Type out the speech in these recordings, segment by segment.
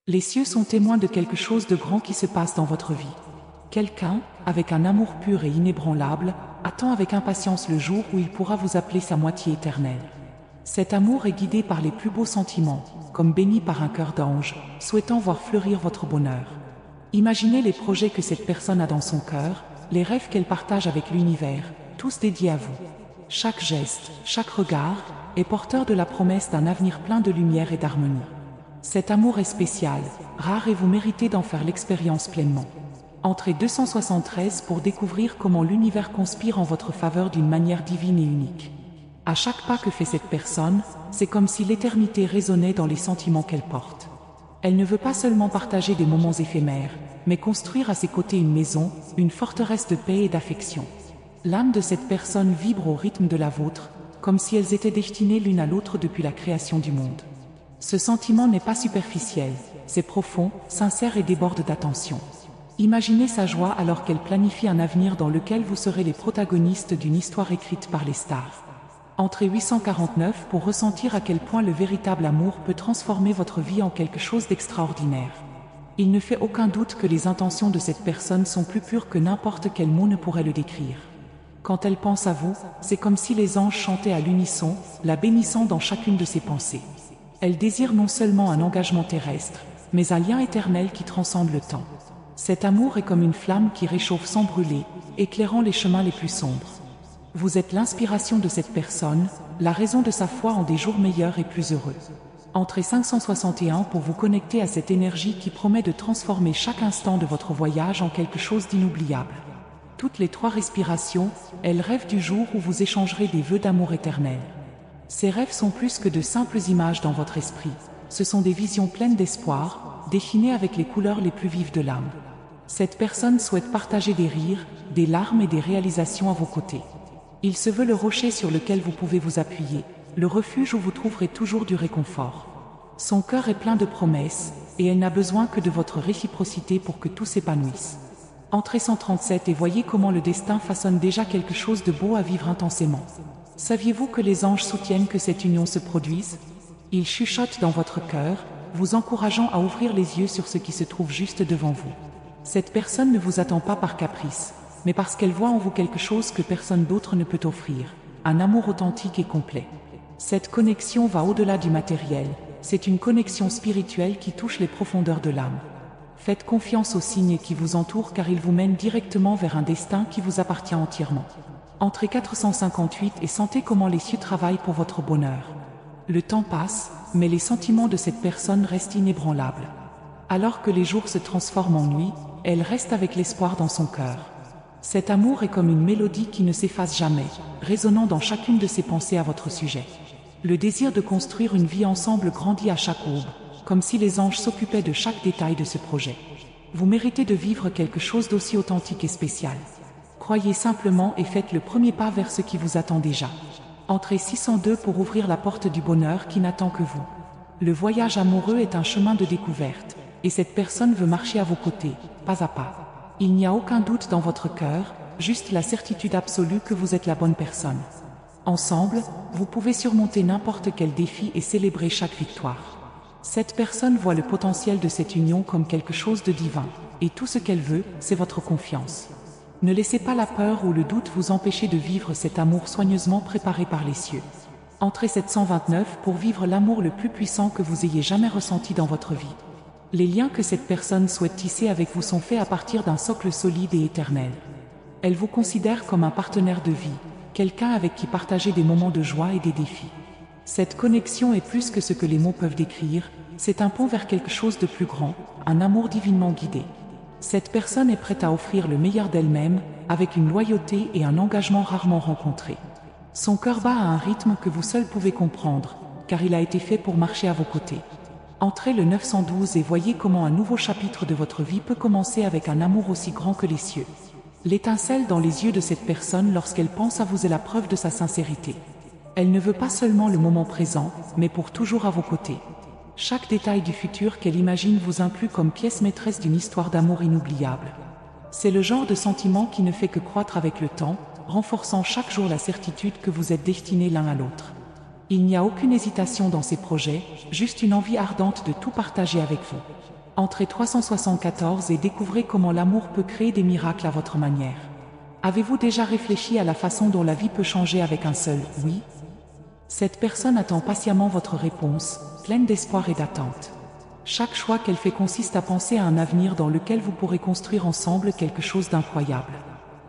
Les cieux sont témoins de quelque chose de grand qui se passe dans votre vie. Quelqu'un, avec un amour pur et inébranlable, attend avec impatience le jour où il pourra vous appeler sa moitié éternelle. Cet amour est guidé par les plus beaux sentiments, comme béni par un cœur d'ange, souhaitant voir fleurir votre bonheur. Imaginez les projets que cette personne a dans son cœur, les rêves qu'elle partage avec l'univers, tous dédiés à vous. Chaque geste, chaque regard, est porteur de la promesse d'un avenir plein de lumière et d'harmonie. Cet amour est spécial, rare et vous méritez d'en faire l'expérience pleinement. Entrez 273 pour découvrir comment l'univers conspire en votre faveur d'une manière divine et unique. À chaque pas que fait cette personne, c'est comme si l'éternité résonnait dans les sentiments qu'elle porte. Elle ne veut pas seulement partager des moments éphémères, mais construire à ses côtés une maison, une forteresse de paix et d'affection. L'âme de cette personne vibre au rythme de la vôtre, comme si elles étaient destinées l'une à l'autre depuis la création du monde. Ce sentiment n'est pas superficiel, c'est profond, sincère et déborde d'attention. Imaginez sa joie alors qu'elle planifie un avenir dans lequel vous serez les protagonistes d'une histoire écrite par les stars. Entrez 849 pour ressentir à quel point le véritable amour peut transformer votre vie en quelque chose d'extraordinaire. Il ne fait aucun doute que les intentions de cette personne sont plus pures que n'importe quel mot ne pourrait le décrire. Quand elle pense à vous, c'est comme si les anges chantaient à l'unisson, la bénissant dans chacune de ses pensées. Elle désire non seulement un engagement terrestre, mais un lien éternel qui transcende le temps. Cet amour est comme une flamme qui réchauffe sans brûler, éclairant les chemins les plus sombres. Vous êtes l'inspiration de cette personne, la raison de sa foi en des jours meilleurs et plus heureux. Entrez 561 pour vous connecter à cette énergie qui promet de transformer chaque instant de votre voyage en quelque chose d'inoubliable. Toutes les 3 respirations, elle rêve du jour où vous échangerez des vœux d'amour éternel. Ces rêves sont plus que de simples images dans votre esprit. Ce sont des visions pleines d'espoir, dessinées avec les couleurs les plus vives de l'âme. Cette personne souhaite partager des rires, des larmes et des réalisations à vos côtés. Il se veut le rocher sur lequel vous pouvez vous appuyer, le refuge où vous trouverez toujours du réconfort. Son cœur est plein de promesses, et elle n'a besoin que de votre réciprocité pour que tout s'épanouisse. Entrez 137 et voyez comment le destin façonne déjà quelque chose de beau à vivre intensément. Saviez-vous que les anges soutiennent que cette union se produise? Ils chuchotent dans votre cœur, vous encourageant à ouvrir les yeux sur ce qui se trouve juste devant vous. Cette personne ne vous attend pas par caprice, mais parce qu'elle voit en vous quelque chose que personne d'autre ne peut offrir, un amour authentique et complet. Cette connexion va au-delà du matériel, c'est une connexion spirituelle qui touche les profondeurs de l'âme. Faites confiance aux signes qui vous entourent car ils vous mènent directement vers un destin qui vous appartient entièrement. Entrez 458 et sentez comment les cieux travaillent pour votre bonheur. Le temps passe, mais les sentiments de cette personne restent inébranlables. Alors que les jours se transforment en nuit, elle reste avec l'espoir dans son cœur. Cet amour est comme une mélodie qui ne s'efface jamais, résonnant dans chacune de ses pensées à votre sujet. Le désir de construire une vie ensemble grandit à chaque aube, comme si les anges s'occupaient de chaque détail de ce projet. Vous méritez de vivre quelque chose d'aussi authentique et spécial. Croyez simplement et faites le premier pas vers ce qui vous attend déjà. Entrez 602 pour ouvrir la porte du bonheur qui n'attend que vous. Le voyage amoureux est un chemin de découverte, et cette personne veut marcher à vos côtés, pas à pas. Il n'y a aucun doute dans votre cœur, juste la certitude absolue que vous êtes la bonne personne. Ensemble, vous pouvez surmonter n'importe quel défi et célébrer chaque victoire. Cette personne voit le potentiel de cette union comme quelque chose de divin, et tout ce qu'elle veut, c'est votre confiance. Ne laissez pas la peur ou le doute vous empêcher de vivre cet amour soigneusement préparé par les cieux. Entrez 729 pour vivre l'amour le plus puissant que vous ayez jamais ressenti dans votre vie. Les liens que cette personne souhaite tisser avec vous sont faits à partir d'un socle solide et éternel. Elle vous considère comme un partenaire de vie, quelqu'un avec qui partager des moments de joie et des défis. Cette connexion est plus que ce que les mots peuvent décrire, c'est un pont vers quelque chose de plus grand, un amour divinement guidé. Cette personne est prête à offrir le meilleur d'elle-même, avec une loyauté et un engagement rarement rencontrés. Son cœur bat à un rythme que vous seul pouvez comprendre, car il a été fait pour marcher à vos côtés. Entrez le 912 et voyez comment un nouveau chapitre de votre vie peut commencer avec un amour aussi grand que les cieux. L'étincelle dans les yeux de cette personne lorsqu'elle pense à vous est la preuve de sa sincérité. Elle ne veut pas seulement le moment présent, mais pour toujours à vos côtés. Chaque détail du futur qu'elle imagine vous inclut comme pièce maîtresse d'une histoire d'amour inoubliable. C'est le genre de sentiment qui ne fait que croître avec le temps, renforçant chaque jour la certitude que vous êtes destinés l'un à l'autre. Il n'y a aucune hésitation dans ces projets, juste une envie ardente de tout partager avec vous. Entrez 374 et découvrez comment l'amour peut créer des miracles à votre manière. Avez-vous déjà réfléchi à la façon dont la vie peut changer avec un seul « oui » ? Cette personne attend patiemment votre réponse, pleine d'espoir et d'attente. Chaque choix qu'elle fait consiste à penser à un avenir dans lequel vous pourrez construire ensemble quelque chose d'incroyable.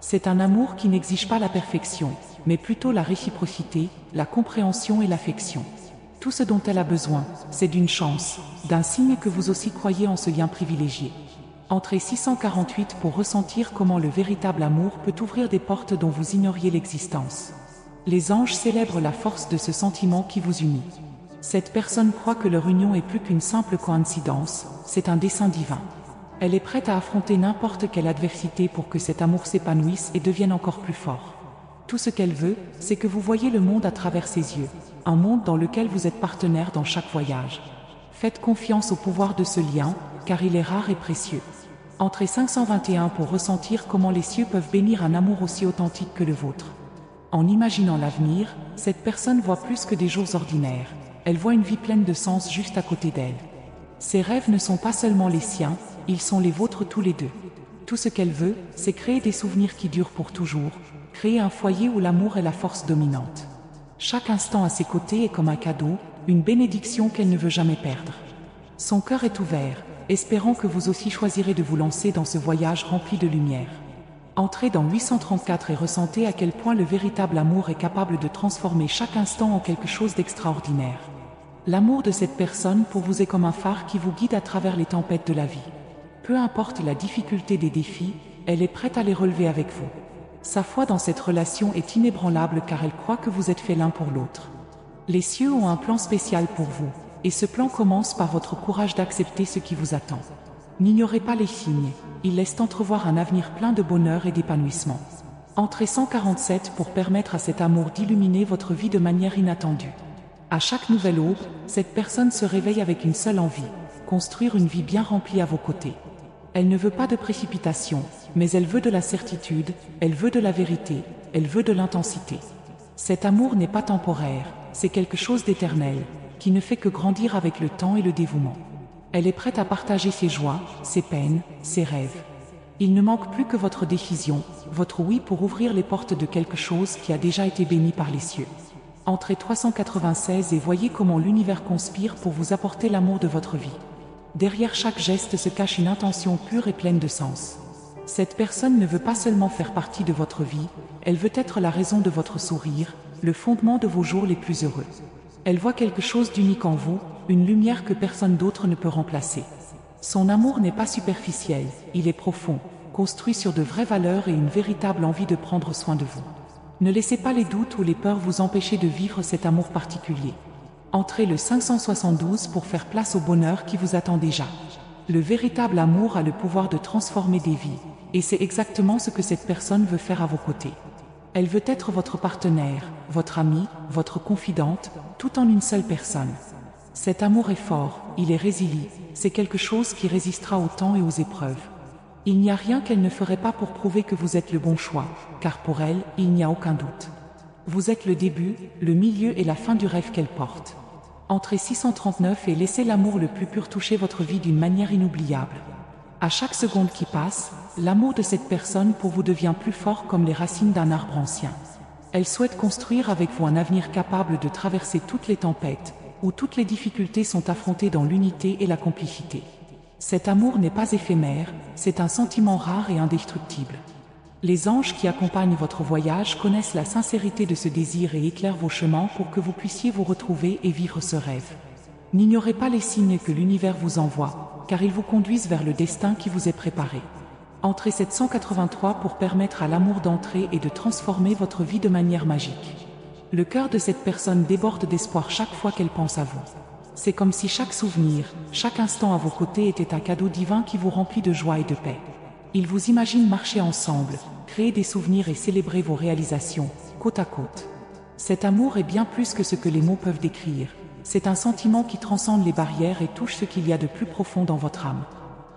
C'est un amour qui n'exige pas la perfection, mais plutôt la réciprocité, la compréhension et l'affection. Tout ce dont elle a besoin, c'est d'une chance, d'un signe que vous aussi croyez en ce lien privilégié. Entrez 648 pour ressentir comment le véritable amour peut ouvrir des portes dont vous ignoriez l'existence. Les anges célèbrent la force de ce sentiment qui vous unit. Cette personne croit que leur union est plus qu'une simple coïncidence, c'est un dessein divin. Elle est prête à affronter n'importe quelle adversité pour que cet amour s'épanouisse et devienne encore plus fort. Tout ce qu'elle veut, c'est que vous voyiez le monde à travers ses yeux, un monde dans lequel vous êtes partenaire dans chaque voyage. Faites confiance au pouvoir de ce lien, car il est rare et précieux. Entrez 521 pour ressentir comment les cieux peuvent bénir un amour aussi authentique que le vôtre. En imaginant l'avenir, cette personne voit plus que des jours ordinaires. Elle voit une vie pleine de sens juste à côté d'elle. Ses rêves ne sont pas seulement les siens, ils sont les vôtres tous les deux. Tout ce qu'elle veut, c'est créer des souvenirs qui durent pour toujours, créer un foyer où l'amour est la force dominante. Chaque instant à ses côtés est comme un cadeau, une bénédiction qu'elle ne veut jamais perdre. Son cœur est ouvert, espérant que vous aussi choisirez de vous lancer dans ce voyage rempli de lumière. Entrez dans 834 et ressentez à quel point le véritable amour est capable de transformer chaque instant en quelque chose d'extraordinaire. L'amour de cette personne pour vous est comme un phare qui vous guide à travers les tempêtes de la vie. Peu importe la difficulté des défis, elle est prête à les relever avec vous. Sa foi dans cette relation est inébranlable car elle croit que vous êtes faits l'un pour l'autre. Les cieux ont un plan spécial pour vous, et ce plan commence par votre courage d'accepter ce qui vous attend. N'ignorez pas les signes, ils laissent entrevoir un avenir plein de bonheur et d'épanouissement. Entrez 147 pour permettre à cet amour d'illuminer votre vie de manière inattendue. À chaque nouvelle aube, cette personne se réveille avec une seule envie, construire une vie bien remplie à vos côtés. Elle ne veut pas de précipitation, mais elle veut de la certitude, elle veut de la vérité, elle veut de l'intensité. Cet amour n'est pas temporaire, c'est quelque chose d'éternel, qui ne fait que grandir avec le temps et le dévouement. Elle est prête à partager ses joies, ses peines, ses rêves. Il ne manque plus que votre décision, votre oui pour ouvrir les portes de quelque chose qui a déjà été béni par les cieux. Entrez 396 et voyez comment l'univers conspire pour vous apporter l'amour de votre vie. Derrière chaque geste se cache une intention pure et pleine de sens. Cette personne ne veut pas seulement faire partie de votre vie, elle veut être la raison de votre sourire, le fondement de vos jours les plus heureux. Elle voit quelque chose d'unique en vous, une lumière que personne d'autre ne peut remplacer. Son amour n'est pas superficiel, il est profond, construit sur de vraies valeurs et une véritable envie de prendre soin de vous. Ne laissez pas les doutes ou les peurs vous empêcher de vivre cet amour particulier. Entrez le 572 pour faire place au bonheur qui vous attend déjà. Le véritable amour a le pouvoir de transformer des vies, et c'est exactement ce que cette personne veut faire à vos côtés. Elle veut être votre partenaire, votre amie, votre confidente, tout en une seule personne. Cet amour est fort, il est résilient, c'est quelque chose qui résistera au temps et aux épreuves. Il n'y a rien qu'elle ne ferait pas pour prouver que vous êtes le bon choix, car pour elle, il n'y a aucun doute. Vous êtes le début, le milieu et la fin du rêve qu'elle porte. Entrez 639 et laissez l'amour le plus pur toucher votre vie d'une manière inoubliable. À chaque seconde qui passe, l'amour de cette personne pour vous devient plus fort comme les racines d'un arbre ancien. Elle souhaite construire avec vous un avenir capable de traverser toutes les tempêtes, où toutes les difficultés sont affrontées dans l'unité et la complicité. Cet amour n'est pas éphémère, c'est un sentiment rare et indestructible. Les anges qui accompagnent votre voyage connaissent la sincérité de ce désir et éclairent vos chemins pour que vous puissiez vous retrouver et vivre ce rêve. N'ignorez pas les signes que l'univers vous envoie, car ils vous conduisent vers le destin qui vous est préparé. Entrez 783 pour permettre à l'amour d'entrer et de transformer votre vie de manière magique. Le cœur de cette personne déborde d'espoir chaque fois qu'elle pense à vous. C'est comme si chaque souvenir, chaque instant à vos côtés était un cadeau divin qui vous remplit de joie et de paix. Il vous imagine marcher ensemble, créer des souvenirs et célébrer vos réalisations, côte à côte. Cet amour est bien plus que ce que les mots peuvent décrire. C'est un sentiment qui transcende les barrières et touche ce qu'il y a de plus profond dans votre âme.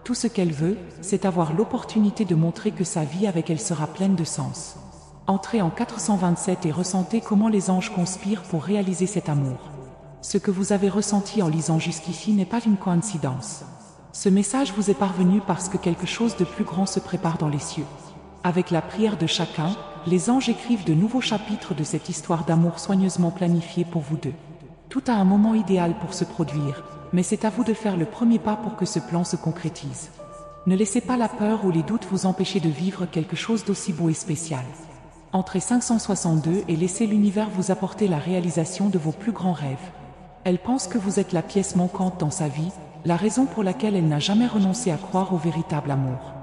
Tout ce qu'elle veut, c'est avoir l'opportunité de montrer que sa vie avec elle sera pleine de sens. Entrez en 427 et ressentez comment les anges conspirent pour réaliser cet amour. Ce que vous avez ressenti en lisant jusqu'ici n'est pas une coïncidence. Ce message vous est parvenu parce que quelque chose de plus grand se prépare dans les cieux. Avec la prière de chacun, les anges écrivent de nouveaux chapitres de cette histoire d'amour soigneusement planifiée pour vous deux. Tout a un moment idéal pour se produire, mais c'est à vous de faire le premier pas pour que ce plan se concrétise. Ne laissez pas la peur ou les doutes vous empêcher de vivre quelque chose d'aussi beau et spécial. Entrez 562 et laissez l'univers vous apporter la réalisation de vos plus grands rêves. Elle pense que vous êtes la pièce manquante dans sa vie, la raison pour laquelle elle n'a jamais renoncé à croire au véritable amour.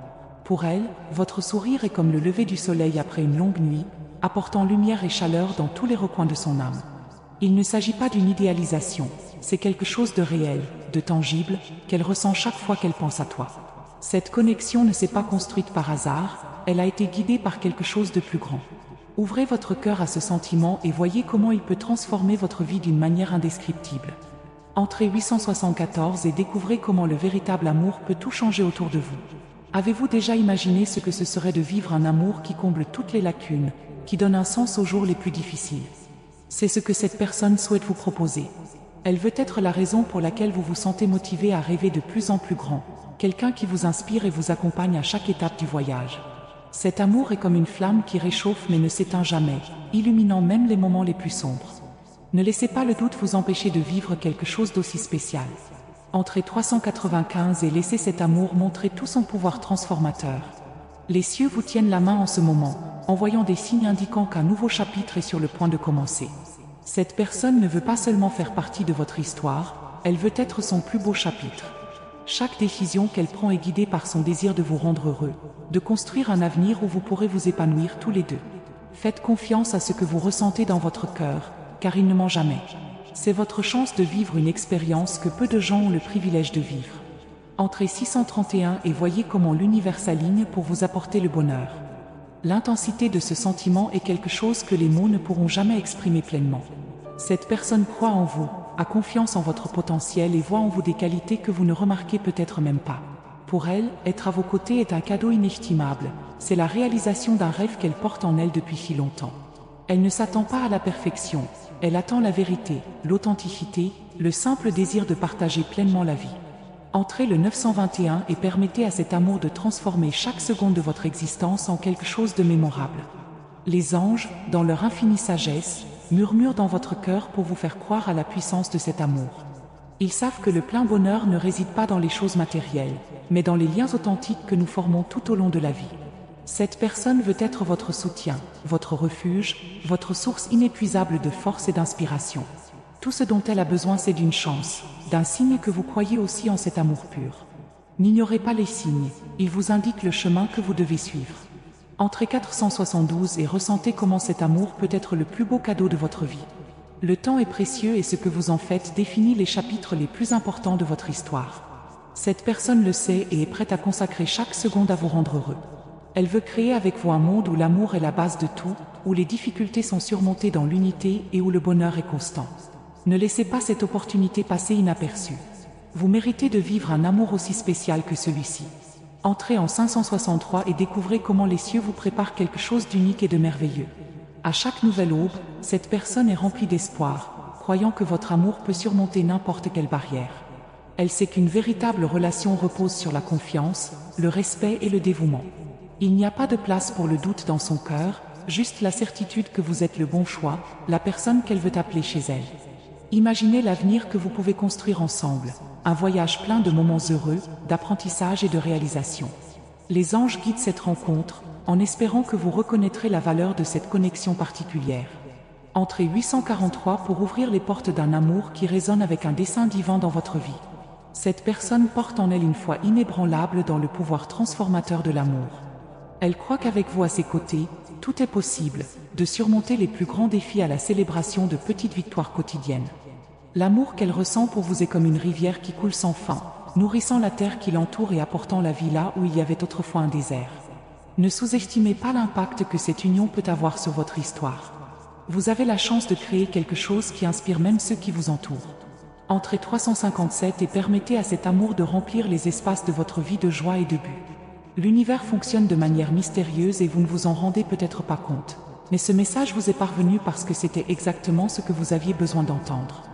Pour elle, votre sourire est comme le lever du soleil après une longue nuit, apportant lumière et chaleur dans tous les recoins de son âme. Il ne s'agit pas d'une idéalisation, c'est quelque chose de réel, de tangible, qu'elle ressent chaque fois qu'elle pense à toi. Cette connexion ne s'est pas construite par hasard, elle a été guidée par quelque chose de plus grand. Ouvrez votre cœur à ce sentiment et voyez comment il peut transformer votre vie d'une manière indescriptible. Entrez 874 et découvrez comment le véritable amour peut tout changer autour de vous. Avez-vous déjà imaginé ce que ce serait de vivre un amour qui comble toutes les lacunes, qui donne un sens aux jours les plus difficiles? C'est ce que cette personne souhaite vous proposer. Elle veut être la raison pour laquelle vous vous sentez motivé à rêver de plus en plus grand, quelqu'un qui vous inspire et vous accompagne à chaque étape du voyage. Cet amour est comme une flamme qui réchauffe mais ne s'éteint jamais, illuminant même les moments les plus sombres. Ne laissez pas le doute vous empêcher de vivre quelque chose d'aussi spécial. Entrez 395 et laissez cet amour montrer tout son pouvoir transformateur. Les cieux vous tiennent la main en ce moment, envoyant des signes indiquant qu'un nouveau chapitre est sur le point de commencer. Cette personne ne veut pas seulement faire partie de votre histoire, elle veut être son plus beau chapitre. Chaque décision qu'elle prend est guidée par son désir de vous rendre heureux, de construire un avenir où vous pourrez vous épanouir tous les deux. Faites confiance à ce que vous ressentez dans votre cœur, car il ne ment jamais. C'est votre chance de vivre une expérience que peu de gens ont le privilège de vivre. Entrez 631 et voyez comment l'univers s'aligne pour vous apporter le bonheur. L'intensité de ce sentiment est quelque chose que les mots ne pourront jamais exprimer pleinement. Cette personne croit en vous, a confiance en votre potentiel et voit en vous des qualités que vous ne remarquez peut-être même pas. Pour elle, être à vos côtés est un cadeau inestimable, c'est la réalisation d'un rêve qu'elle porte en elle depuis si longtemps. Elle ne s'attend pas à la perfection, elle attend la vérité, l'authenticité, le simple désir de partager pleinement la vie. Entrez le 921 et permettez à cet amour de transformer chaque seconde de votre existence en quelque chose de mémorable. Les anges, dans leur infinie sagesse, murmurent dans votre cœur pour vous faire croire à la puissance de cet amour. Ils savent que le plein bonheur ne réside pas dans les choses matérielles, mais dans les liens authentiques que nous formons tout au long de la vie. Cette personne veut être votre soutien, votre refuge, votre source inépuisable de force et d'inspiration. Tout ce dont elle a besoin, c'est d'une chance, d'un signe que vous croyez aussi en cet amour pur. N'ignorez pas les signes, ils vous indiquent le chemin que vous devez suivre. Entrez 472 et ressentez comment cet amour peut être le plus beau cadeau de votre vie. Le temps est précieux et ce que vous en faites définit les chapitres les plus importants de votre histoire. Cette personne le sait et est prête à consacrer chaque seconde à vous rendre heureux. Elle veut créer avec vous un monde où l'amour est la base de tout, où les difficultés sont surmontées dans l'unité et où le bonheur est constant. Ne laissez pas cette opportunité passer inaperçue. Vous méritez de vivre un amour aussi spécial que celui-ci. Entrez en 563 et découvrez comment les cieux vous préparent quelque chose d'unique et de merveilleux. À chaque nouvelle aube, cette personne est remplie d'espoir, croyant que votre amour peut surmonter n'importe quelle barrière. Elle sait qu'une véritable relation repose sur la confiance, le respect et le dévouement. Il n'y a pas de place pour le doute dans son cœur, juste la certitude que vous êtes le bon choix, la personne qu'elle veut appeler chez elle. Imaginez l'avenir que vous pouvez construire ensemble, un voyage plein de moments heureux, d'apprentissage et de réalisation. Les anges guident cette rencontre, en espérant que vous reconnaîtrez la valeur de cette connexion particulière. Entrez 843 pour ouvrir les portes d'un amour qui résonne avec un dessein divin dans votre vie. Cette personne porte en elle une foi inébranlable dans le pouvoir transformateur de l'amour. Elle croit qu'avec vous à ses côtés, tout est possible, de surmonter les plus grands défis à la célébration de petites victoires quotidiennes. L'amour qu'elle ressent pour vous est comme une rivière qui coule sans fin, nourrissant la terre qui l'entoure et apportant la vie là où il y avait autrefois un désert. Ne sous-estimez pas l'impact que cette union peut avoir sur votre histoire. Vous avez la chance de créer quelque chose qui inspire même ceux qui vous entourent. Entrez 357 et permettez à cet amour de remplir les espaces de votre vie de joie et de but. L'univers fonctionne de manière mystérieuse et vous ne vous en rendez peut-être pas compte. Mais ce message vous est parvenu parce que c'était exactement ce que vous aviez besoin d'entendre.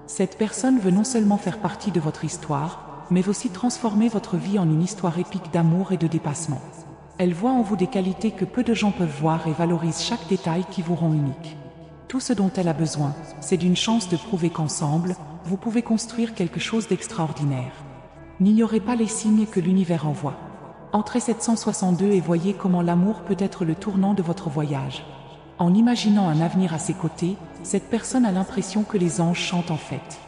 Cette personne veut non seulement faire partie de votre histoire, mais aussi transformer votre vie en une histoire épique d'amour et de dépassement. Elle voit en vous des qualités que peu de gens peuvent voir et valorise chaque détail qui vous rend unique. Tout ce dont elle a besoin, c'est d'une chance de prouver qu'ensemble, vous pouvez construire quelque chose d'extraordinaire. N'ignorez pas les signes que l'univers envoie. Entrez 762 et voyez comment l'amour peut être le tournant de votre voyage. En imaginant un avenir à ses côtés, cette personne a l'impression que les anges chantent en fête.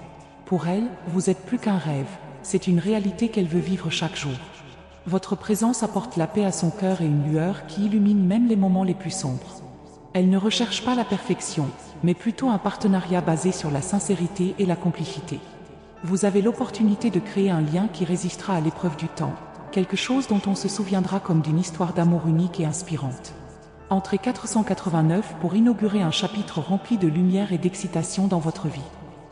Pour elle, vous êtes plus qu'un rêve, c'est une réalité qu'elle veut vivre chaque jour. Votre présence apporte la paix à son cœur et une lueur qui illumine même les moments les plus sombres. Elle ne recherche pas la perfection, mais plutôt un partenariat basé sur la sincérité et la complicité. Vous avez l'opportunité de créer un lien qui résistera à l'épreuve du temps, quelque chose dont on se souviendra comme d'une histoire d'amour unique et inspirante. Entrez 489 pour inaugurer un chapitre rempli de lumière et d'excitation dans votre vie.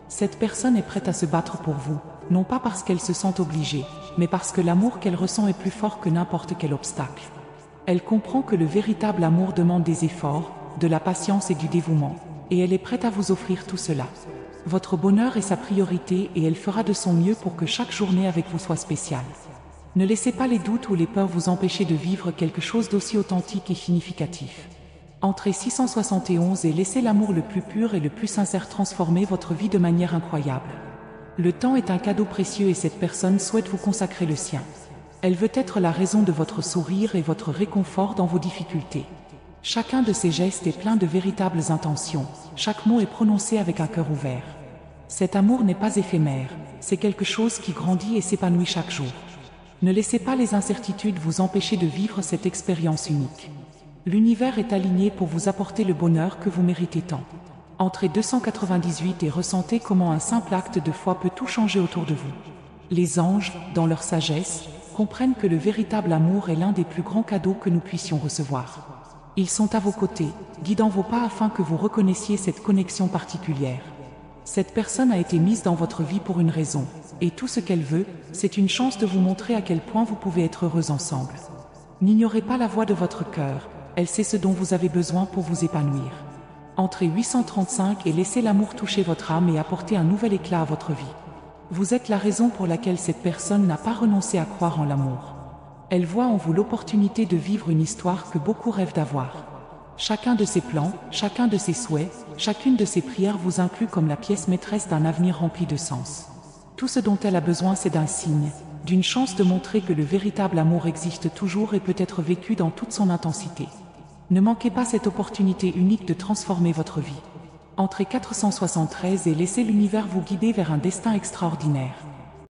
Cette personne est prête à se battre pour vous, non pas parce qu'elle se sent obligée, mais parce que l'amour qu'elle ressent est plus fort que n'importe quel obstacle. Elle comprend que le véritable amour demande des efforts, de la patience et du dévouement, et elle est prête à vous offrir tout cela. Votre bonheur est sa priorité et elle fera de son mieux pour que chaque journée avec vous soit spéciale. Ne laissez pas les doutes ou les peurs vous empêcher de vivre quelque chose d'aussi authentique et significatif. Entrez 671 et laissez l'amour le plus pur et le plus sincère transformer votre vie de manière incroyable. Le temps est un cadeau précieux et cette personne souhaite vous consacrer le sien. Elle veut être la raison de votre sourire et votre réconfort dans vos difficultés. Chacun de ces gestes est plein de véritables intentions, chaque mot est prononcé avec un cœur ouvert. Cet amour n'est pas éphémère, c'est quelque chose qui grandit et s'épanouit chaque jour. Ne laissez pas les incertitudes vous empêcher de vivre cette expérience unique. L'univers est aligné pour vous apporter le bonheur que vous méritez tant. Entrez 298 et ressentez comment un simple acte de foi peut tout changer autour de vous. Les anges, dans leur sagesse, comprennent que le véritable amour est l'un des plus grands cadeaux que nous puissions recevoir. Ils sont à vos côtés, guidant vos pas afin que vous reconnaissiez cette connexion particulière. Cette personne a été mise dans votre vie pour une raison, et tout ce qu'elle veut, c'est une chance de vous montrer à quel point vous pouvez être heureux ensemble. N'ignorez pas la voix de votre cœur, elle sait ce dont vous avez besoin pour vous épanouir. Entrez 835 et laissez l'amour toucher votre âme et apporter un nouvel éclat à votre vie. Vous êtes la raison pour laquelle cette personne n'a pas renoncé à croire en l'amour. Elle voit en vous l'opportunité de vivre une histoire que beaucoup rêvent d'avoir. Chacun de ses plans, chacun de ses souhaits, chacune de ses prières vous inclut comme la pièce maîtresse d'un avenir rempli de sens. Tout ce dont elle a besoin, c'est d'un signe, d'une chance de montrer que le véritable amour existe toujours et peut être vécu dans toute son intensité. Ne manquez pas cette opportunité unique de transformer votre vie. Entrez 473 et laissez l'univers vous guider vers un destin extraordinaire.